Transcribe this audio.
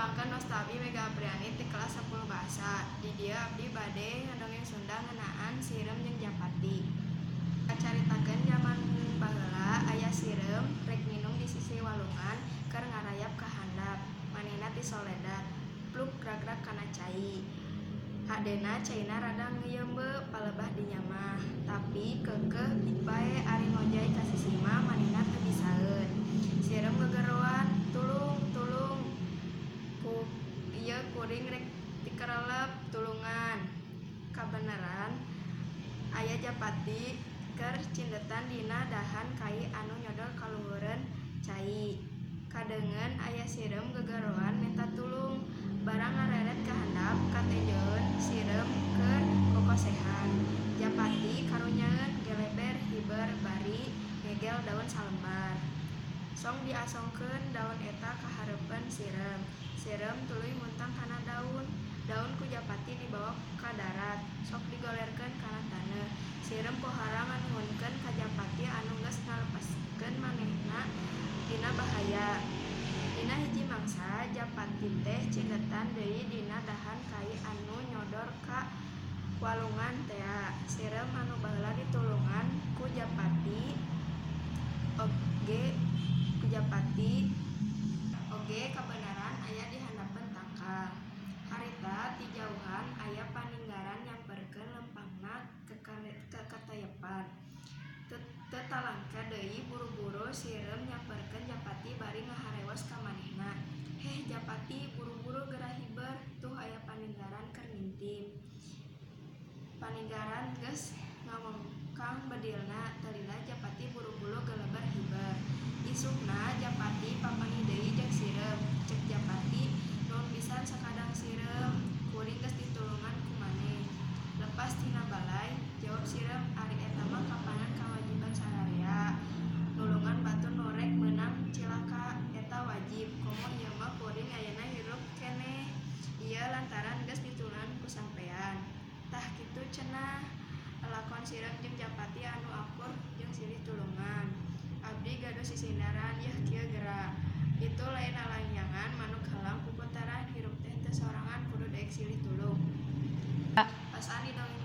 Pulangkan Nostabi Mega Apriani ti kelas 10 bahasa. Di dia abdi bade ngandongeng Sunda ngeunaan Sirem jeung Japati. Kacaritakeun zaman baheula aya Sirem rek nginum di sisi walungan keur ngarayap ka handap. Manehna ti Soledad. Pluk grag-grag kana cai. Hadena caina rada ngeuyeumbe palebah dinya mah. Tapi keukeuh bae ari ngojay ka sisi mah manehna teu bisaeun. Sirem gegeroan, "Tulung, tulung. Ieu kuring rek dikerelep tulungan." Kabeneran aya Japati keur cindetan dina dahan kai anu nyodor kaluhureun cai. Kadeungeun aya Sirem gegeroan minta tulung. Barang ngareret ka handap katenjeun Sirem keur kokosehan. Japati karunyaeun geleber hiber bari ngegel daun salembar. Song diasongkeun daun eta ka hareupeun Sirem. Sirem tuluy muntang kana daun. Daun ku Japati dibawa ka darat, sok digolerkeun kana taneuh. Sirem pohara nganuhunkeun ka Japati anu geus ngalepaskeun manehna dina bahaya. Dina hiji mangsa Japati teh cindetan deui dina dahan kai anu nyodor ka walungan tea. Sirem anu baheula ditulungan ku Japati oge kabeneran aya di handapeun tangkal. Harita ti jauhan aya paninggaran nyamperkeun lempangna ke katayepan. Teu talangkah deui buru-buru Sirem nyamperkeun Japati bari ngaharewas ka manehna. "Heh Japati, buru-buru geura hiber, tuh aya paninggaran keur ngintip." Paninggaran geus ngamengkang bedilna, talina Japati buru-buru geleber hiber. Isukna Japati papanggih deui jeung Sirem. Cek Japati, "Nuhun pisan sakadang Sirem, kuring geus ditulungan ku maneh." "Lepas tina balai," jawab Sirem, "ari eta mah kapanan kawajiban sadaya. Nulungan batur nu rek meunang cilaka eta wajib, komo ieu mah kuring ayeuna hirup keneh. Ieu lantaran geus ditulungan ku sampean." "Tah kitu cenah," lakon Sirem jeung Japati anu akur jeung silih tulungan. "Abdi gaduh sisindaran, yeuh kieu geura. Itu lain alanjangan manuk helang puputaran, hirup teh teu sorangan kudu daek silih tulung." Pasan didongeng